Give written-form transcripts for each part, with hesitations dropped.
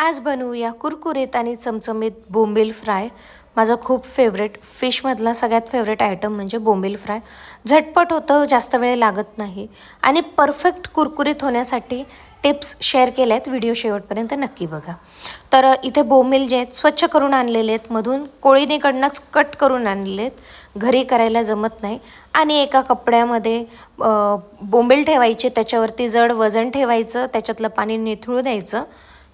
आज बनवूया कुरकुरीत आणि चमचमीत बोंबील फ्राय। माझा खूप फेवरेट फिशमधला सगळ्यात फेवरेट आयटम म्हणजे बोंबील फ्राय। झटपट होतं, जास्त वेळ लागत नाही आणि परफेक्ट कुरकुरीत होण्यासाठी टिप्स शेअर केल्या आहेत। व्हिडिओ शेवटपर्यंत नक्की बघा। तर इथे बोंबील जे आहेत स्वच्छ करून आणलेले आहेत, मधून कोळीनेकडनंच कट करून आणलेले आहेत, घरी करायला जमत नाही। आणि एका कपड्यामध्ये बोंबील ठेवायचे, त्याच्यावरती जड वजन ठेवायचं, त्याच्यातलं पाणी निथळू द्यायचं।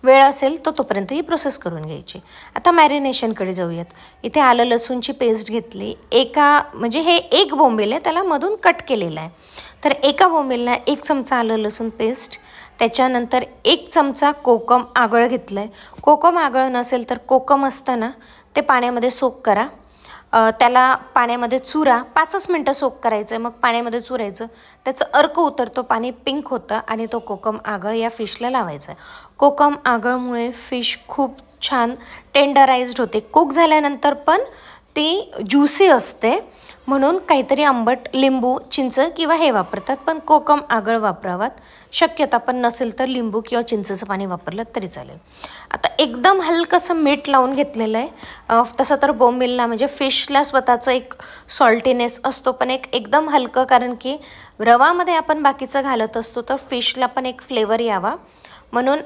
वेळ असेल तो तोपर्यंत ही प्रोसेस करून घ्यायची। आता मॅरिनेशनकडे जाऊयात। इथे आलं लसूणची पेस्ट घेतली, म्हणजे हे एक बोंबील आहे, त्याला मधून कट केलेलं आहे। तर एका बोंबीलला 1 चमचा आलं लसूण पेस्ट, त्याच्यानंतर 1 चमचा कोकम आगळ घेतलं आहे। कोकम आगळ नसेल तर कोकम असतं ना, ते पाण्यामध्ये सोक करा, त्याला पाण्यामध्ये चुरा, 5च मिनटं सोक करायचं आहे, मग पाण्यामध्ये चुरायचं, त्याचं अर्क उतरतो, पाणी पिंक होतं आणि तो कोकम आगळ या फिशला लावायचा आहे। कोकम आगळमुळे फिश खूप छान टेंडराइज्ड होते, कुक झाल्यानंतर पण ती ज्युसी असते, म्हणून काहीतरी आंबट लिंबू चिंच किंवा हे वापरतात, पण कोकम आगळ वापरावात। शक्यता पण नसेल तर लिंबू किंवा चिंचेचं पाणी वापरलं तरी चालेल। आता एकदम हलकंसं मीठ लावून घेतलेलं आहे। तसं तर बोंबीलला म्हणजे फिशला स्वतःचं एक सॉल्टीनेस असतो, पण एकदम हलकं, कारण की रवामध्ये आपण बाकीचं घालत असतो, तर फिशला पण एक फ्लेवर यावा म्हणून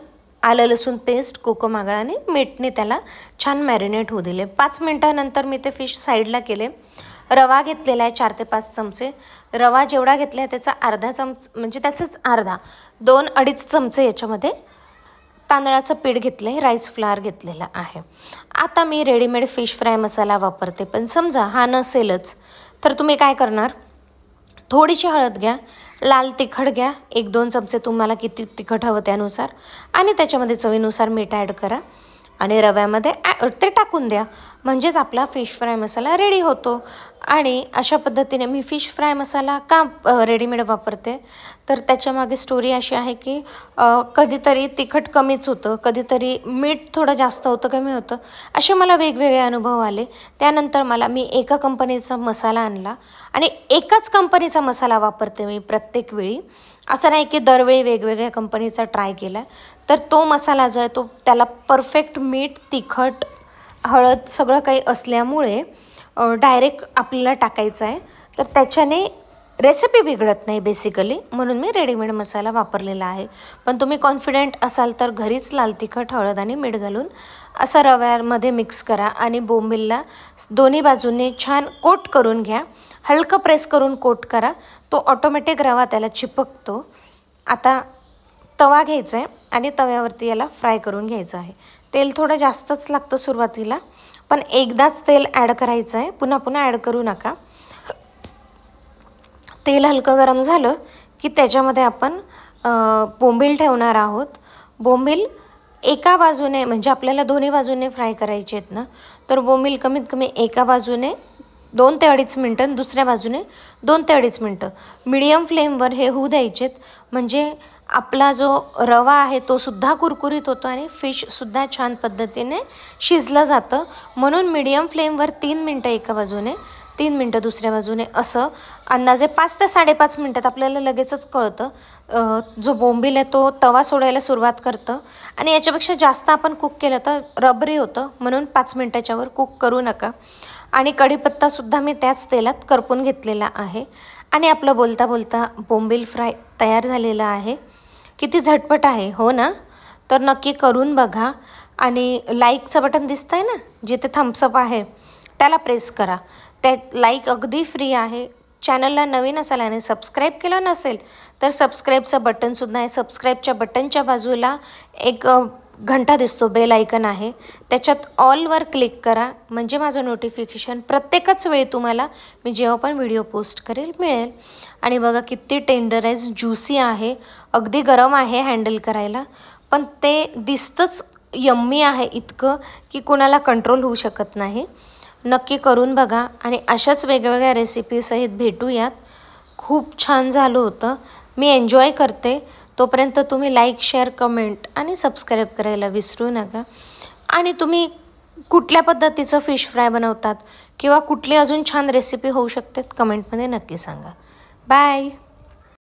आलं लसूण पेस्ट, कोकम आगळ आणि मीठने त्याला छान मॅरिनेट होऊ दिले। 5 मिनटानंतर मी ते फिश साईडला केले। रवा घेतलेला आहे 4 ते 5 चमचे। रवा जेवढा घेतला आहे त्याचा अर्धा चमचा, म्हणजे त्याचंच अर्धा, 2-2.5 चमचे याच्यामध्ये तांदळाचं पीठ घेतलं आहे, राईस फ्लावर घेतलेला आहे। आता मी रेडीमेड फिश फ्राय मसाला वापरते, पण समजा हा नसेलच तर तुम्ही काय करणार, थोडीशी हळद घ्या, लाल तिखट घ्या, 1-2 चमचे तुम्हाला किती तिखट हवं त्यानुसार, आणि त्याच्यामध्ये चवीनुसार मीठ ॲड करा आणि रव्यामध्ये ते टाकून द्या, म्हणजेच आपला फिश फ्राय मसाला रेडी होतो। आणि अशा पद्धतीने मी फिश फ्राय मसाला का रेडीमेड वापरते, तर त्याच्यामागे स्टोरी अशी आहे की कधीतरी तिखट कमीच होतं, कधीतरी मीठ थोडं जास्त होतं, कमी होतं, असे मला वेगवेगळे अनुभव आले। त्यानंतर मी एका कंपनीचा मसाला आणला आणि एकाच कंपनीचा मसाला वापरते मी प्रत्येक वेळी, असं नाही की दरवेळी वेगवेगळ्या कंपनीचा ट्राय केला। तर तो मसाला जो आहे तो त्याला परफेक्ट मीठ, तिखट, हळद सगळं काही असल्यामुळे डायरेक्ट आपल्याला टाकायचं आहे, तर त्याच्याने रेसिपी बिघडत नाही बेसिकली, म्हणून मी रेडीमेड मसाला वापरलेला आहे। पण तुम्ही कॉन्फिडेंट असाल तर घरीच लाल तिखट, हळद आणि मीठ घालून असं रव्यामध्ये मिक्स करा आणि बोंबीलला दोन्ही बाजूने छान कोट करून घ्या, हलकं प्रेस करून कोट करा, तो ऑटोमॅटिक रवा त्याला चिपकतो। आता तवा घ्यायचा आहे आणि तव्यावरती याला फ्राय करून घ्यायचं आहे। तेल थोडं जास्तच लागतं सुरुवातीला, पण एकदाच तेल ॲड करायचं आहे, पुन्हा पुन्हा ॲड करू नका। तेल हलकं गरम झालं की त्याच्यामध्ये आपण बोंबील ठेवणार आहोत। बोंबील एका बाजूने, म्हणजे आपल्याला दोन्ही बाजूने फ्राय करायचे आहेत ना, तर बोंबील कमीत कमी एका बाजूने 2 ते 2.5 मिनटं आणि दुसऱ्या बाजूने 2 ते 2.5 मिनटं मीडियम फ्लेमवर हे होऊ द्यायचेत, म्हणजे आपला जो रवा आहे तो सुद्धा कुरकुरीत होतो आणि फिशसुद्धा छान पद्धतीने शिजलं जातं। म्हणून मीडियम फ्लेमवर 3 मिनटं एका बाजूने, 3 मिनटं दुसऱ्या बाजूने, असं अंदाजे 5 ते 5.5 मिनटात आपल्याला लगेचच कळतं जो बोंबील आहे तो तवा सोडायला सुरुवात करतं, आणि याच्यापेक्षा जास्त आपण कुक केलं तर रबरी होतं, म्हणून 5 मिनटाच्यावर कुक करू नका। आणि कढीपत्तासुद्धा मी त्याच तेलात करपून घेतलेला आहे आणि आपलं बोलता बोलता बोंबील फ्राय तयार झालेला आहे। किती झटपट आहे, हो ना? तर नक्की करून बघा आणि लाईकचं बटन दिसतं आहे ना, जिथे थम्सअप आहे त्याला प्रेस करा, त्या लाईक अगदी फ्री आहे। चॅनलला नवीन असाल आणि सबस्क्राईब केलं नसेल तर सबस्क्राईबचं बटनसुद्धा आहे, सबस्क्राईबच्या बटनच्या बाजूला एक घंटा दिसतो, बेल आयकन आहे, त्याच्यात ऑलवर क्लिक करा, म्हणजे माझं नोटिफिकेशन प्रत्येकच वेळी तुम्हाला मी जेव्हा पण व्हिडिओ पोस्ट करेल मिळेल। आणि बघा किती टेंडराइज ज्युसी आहे, अगदी गरम आहे हँडल करायला, पण ते दिसतंच यम्मी आहे इतकं की कुणाला कंट्रोल होऊ शकत नाही। नक्की करून बघा आणि अशाच वेगवेगळ्या रेसिपीसहित भेटूयात। खूप छान झालं होतं, मी एन्जॉय करते। तोपर्यंत तुम्ही लाईक, शेअर, कमेंट आणि सबस्क्राईब करायला विसरू नका। आणि तुम्ही कुठल्या पद्धतीचं फिश फ्राय बनवतात किंवा कुठली अजून छान रेसिपी होऊ शकते कमेंटमध्ये नक्की सांगा। बाय।